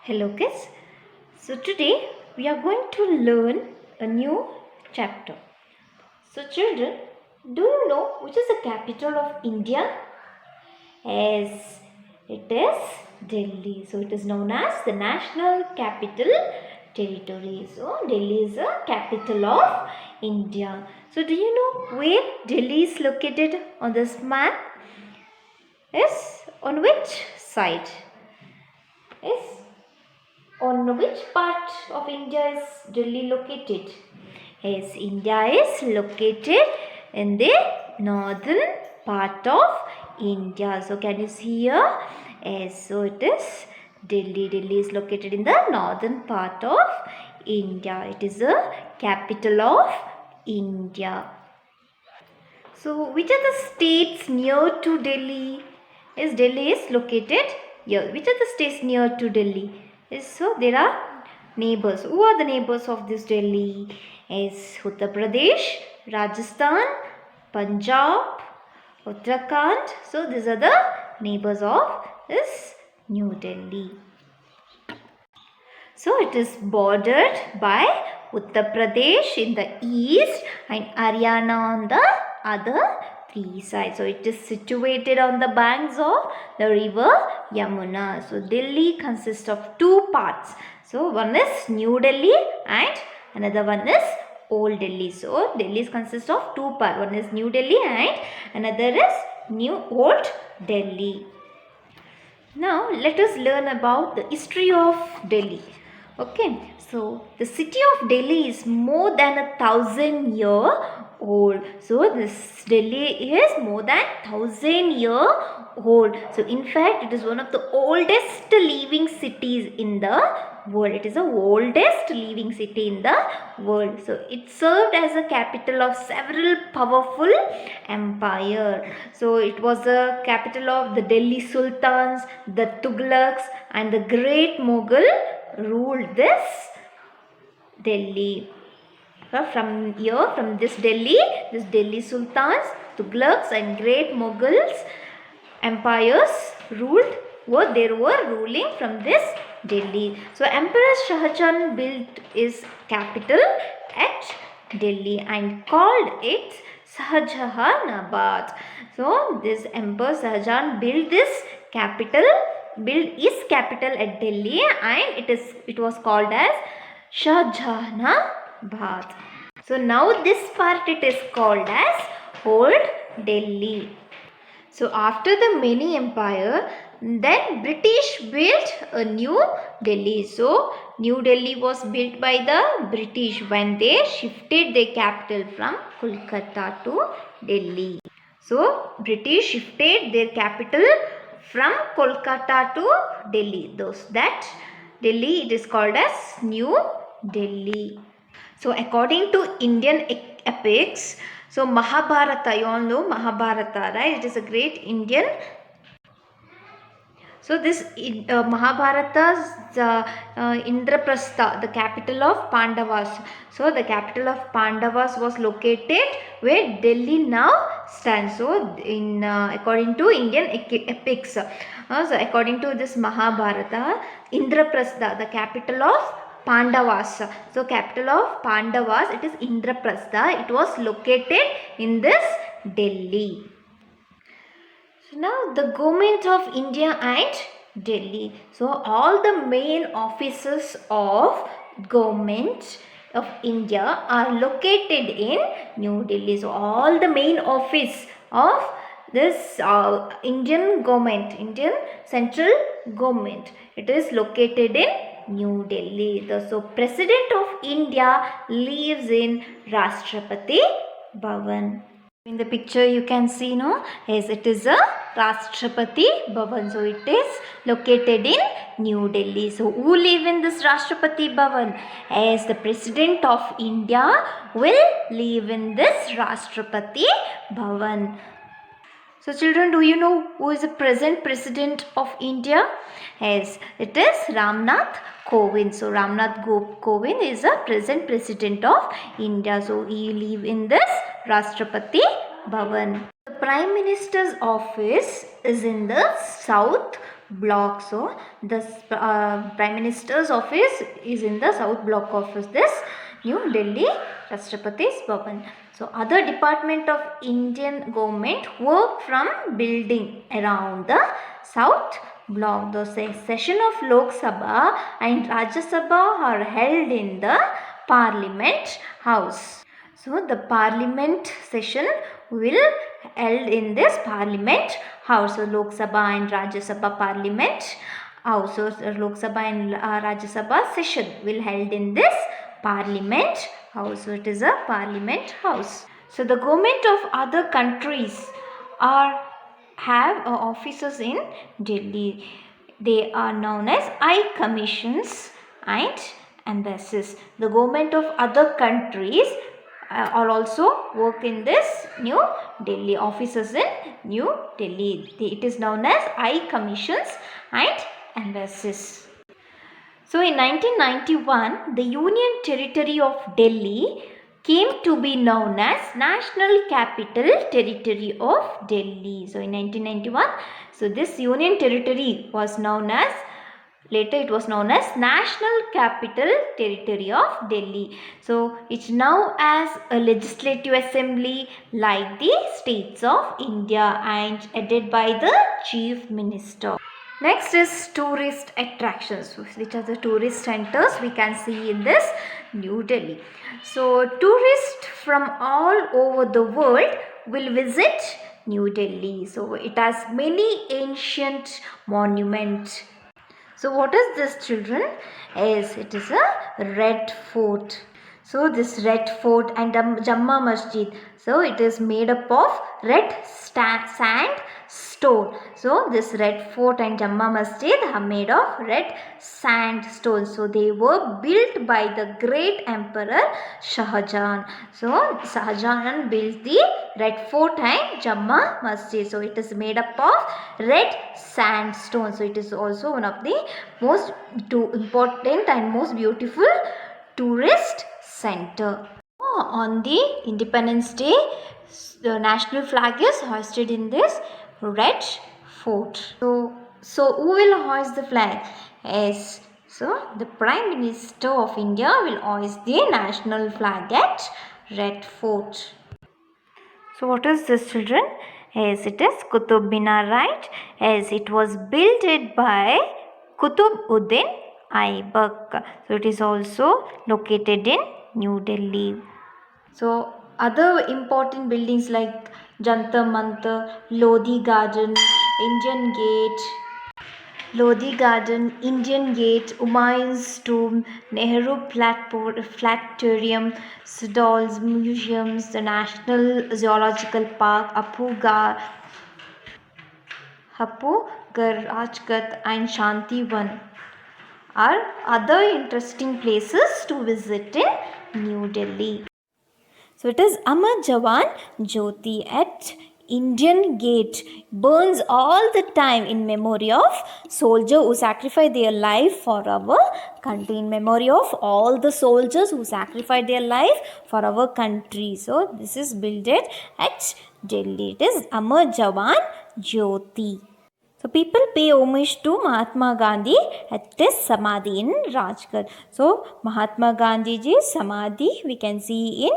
Hello kids. So today we are going to learn a new chapter. So children, do you know which is the capital of India? Yes, it is Delhi. So it is known as the National Capital Territory. So Delhi is the capital of India. So do you know where Delhi is located on this map? Yes, on which side? Yes. On which part of India is Delhi located? Yes, India is located in the northern part of India. So can you see here? Yes, so it is Delhi. Delhi is located in the northern part of India. It is the capital of India. So which are the states near to Delhi? Yes, Delhi is located here. Which are the states near to Delhi? Yes, so there are neighbors. Who are the neighbors of this Delhi? Yes, Uttar Pradesh, Rajasthan, Punjab, Uttarakhand. So these are the neighbors of this New Delhi. So it is bordered by Uttar Pradesh in the east and Haryana on the other three sides. So it is situated on the banks of the river Yamuna. So Delhi consists of two parts. So one is New Delhi and another one is Old Delhi. So Delhi consists of two parts. One is New Delhi and another is New Old Delhi. Now let us learn about the history of Delhi. Okay, so the city of Delhi is more than 1,000 year old. So this Delhi is more than 1,000 year old. So in fact, it is one of the oldest living cities in the world. It is the oldest living city in the world. So it served as a capital of several powerful empire. So it was the capital of the Delhi Sultans, the Tughlaqs and the great Mughal ruled this Delhi. From this Delhi Sultans, Tughlaqs and great Mughals empires ruled. They were ruling from this Delhi. So Emperor Shah Jahan built his capital at Delhi and called it Shahjahanabad. So this Emperor Shah Jahan built his capital at Delhi and it was called as Shahjahanabad. So now this part it is called as Old Delhi. So after the many empire, then British built a New Delhi. So New Delhi was built by the British when they shifted their capital from Kolkata to Delhi. So British shifted their capital from Kolkata to Delhi. Thus that Delhi it is called as New Delhi. So according to Indian epics, so Mahabharata, you all know Mahabharata, right? It is a great Indian. So this Mahabharata's Indraprastha, the capital of Pandavas. So the capital of Pandavas was located where Delhi now stands. So in according to Indian epics, so according to this Mahabharata, Indraprastha, the capital of Pandavas. So capital of Pandavas, it is Indraprastha. It was located in this Delhi. So now the government of India and Delhi. So all the main offices of government of India are located in New Delhi. So all the main office of this Indian government, Indian central government, it is located in New Delhi. So President of India lives in Rashtrapati Bhavan. In the picture you can see, no? Yes, it is a Rashtrapati Bhavan. So it is located in New Delhi. So who live in this Rashtrapati Bhavan? As the President of India will live in this Rashtrapati Bhavan. So children, do you know who is the present President of India? Yes, it is Ramnath Kovind. So Ramnath Kovind is the present President of India. So he live in this Rashtrapati Bhavan. The Prime Minister's office is in the South block. So the Prime Minister's office is in the south block of this New Delhi Rashtrapati's Bhavan. So other department of Indian government work from building around the south block. The session of Lok Sabha and Rajya Sabha are held in the Parliament House. So the Parliament session will held in this Parliament House. So Lok Sabha and Rajya Sabha Parliament House. So Lok Sabha and Rajya Sabha session will held in this Parliament House. So it is a Parliament House. So the government of other countries have offices in Delhi. They are known as High Commissions and embassies. The government of other countries are also work in this New Delhi, offices in New Delhi. It is known as High Commissions and embassies. So in 1991, the Union Territory of Delhi came to be known as National Capital Territory of Delhi. So in 1991, so this Union Territory was known as, later it was known as National Capital Territory of Delhi. So it's now as a legislative assembly like the states of India and headed by the Chief Minister. Next is tourist attractions, which are the tourist centers we can see in this New Delhi. So tourists from all over the world will visit New Delhi. So it has many ancient monuments. So what is this, children? Yes, it is a Red Fort. So this Red Fort and Jamma Masjid, so it is made up of red sandstone. So this Red Fort and Jamma Masjid are made of red sandstone. So they were built by the great emperor Shah Jahan. So Shah Jahan built the Red Fort and Jamma Masjid. So it is made up of red sandstone. So it is also one of the most important and most beautiful tourist center. On the Independence Day, the national flag is hoisted in this Red Fort. So who will hoist the flag? Yes. So the Prime Minister of India will hoist the national flag at Red Fort. So what is this, children? Yes, it is Qutub Minar, right? Yes, it was built by Qutb-ud-Din Aibak. So it is also located in New Delhi. So other important buildings like Jantar Mantar, Lodi Garden, Indian Gate, Humayun's Tomb, Nehru Planetarium, Dolls Museums, the National Zoological Park, Hapu Garajgat and Shantivan are other interesting places to visit in New Delhi. So it is Amar Jawan Jyoti at Indian Gate burns all the time in memory of soldiers who sacrificed their life for our country, in memory of all the soldiers who sacrificed their life for our country. So this is built at Delhi. It is Amar Jawan Jyoti. So people pay homage to Mahatma Gandhi at this Samadhi in Rajgarh. So Mahatma Gandhiji's Samadhi we can see in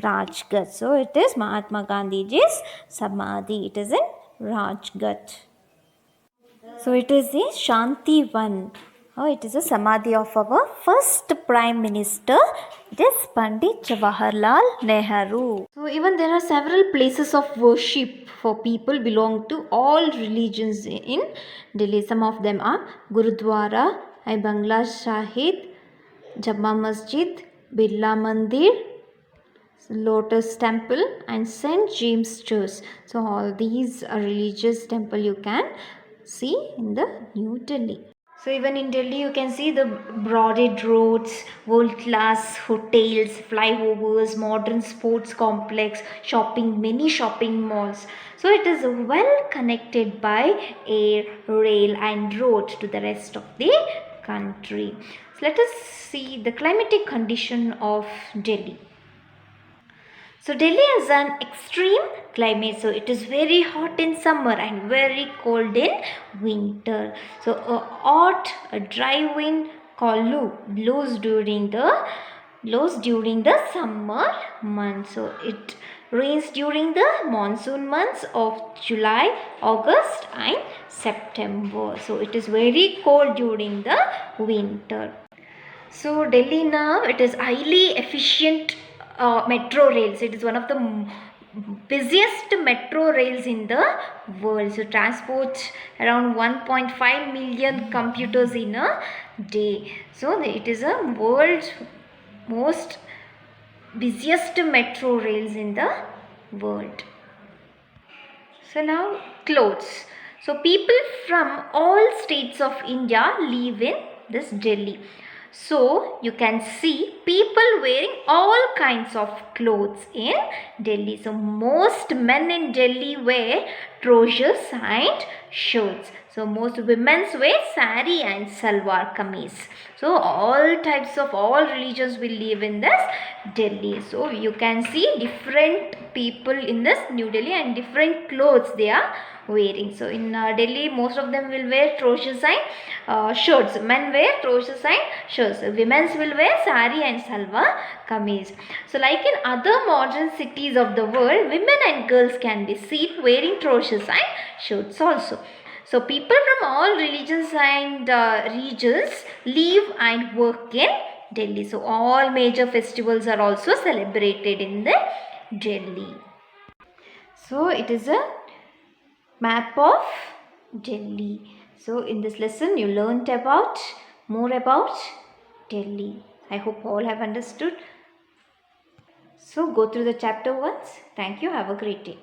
Rajgarh. So it is Mahatma Gandhiji's Samadhi. It is in Rajgarh. So it is the Shantivan. It is a Samadhi of our first Prime Minister. It is Pandit Jawaharlal Nehru. So even there are several places of worship for people belong to all religions in Delhi. Some of them are Gurudwara, Bangla Shahid, Jamma Masjid, Birla Mandir, Lotus Temple and St. James Church. So all these are religious temple you can see in the New Delhi. So even in Delhi you can see the broaded roads, world-class hotels, flyovers, modern sports complex, many shopping malls. So it is well connected by air, rail and road to the rest of the country. So let us see the climatic condition of Delhi. So Delhi has an extreme climate. So it is very hot in summer and very cold in winter. So a hot, a dry wind called Lu blows during the summer months. So it rains during the monsoon months of July, August and September. So it is very cold during the winter. So Delhi now, it is highly efficient metro rails. It is one of the busiest metro rails in the world. So transports around 1.5 million computers in a day. So it is a world's most busiest metro rails in the world. So now clothes. So people from all states of India live in this Delhi. So you can see people wearing all kinds of clothes in Delhi. So most men in Delhi wear trousers and shirts. So most women wear sari and salwar kameez. So all types of all religions will live in this Delhi. So you can see different people in this New Delhi and different clothes they are wearing. So in Delhi most of them will wear trousers and shirts. Men wear trousers and shirts. Women will wear sari and salwar kameez. So like in other modern cities of the world, women and girls can be seen wearing trousers and shirts also. So people from all religions and regions live and work in Delhi. So all major festivals are also celebrated in the Delhi. So it is a map of Delhi. So in this lesson you learnt about more about Delhi. I hope all have understood. So go through the chapter once. Thank you. Have a great day.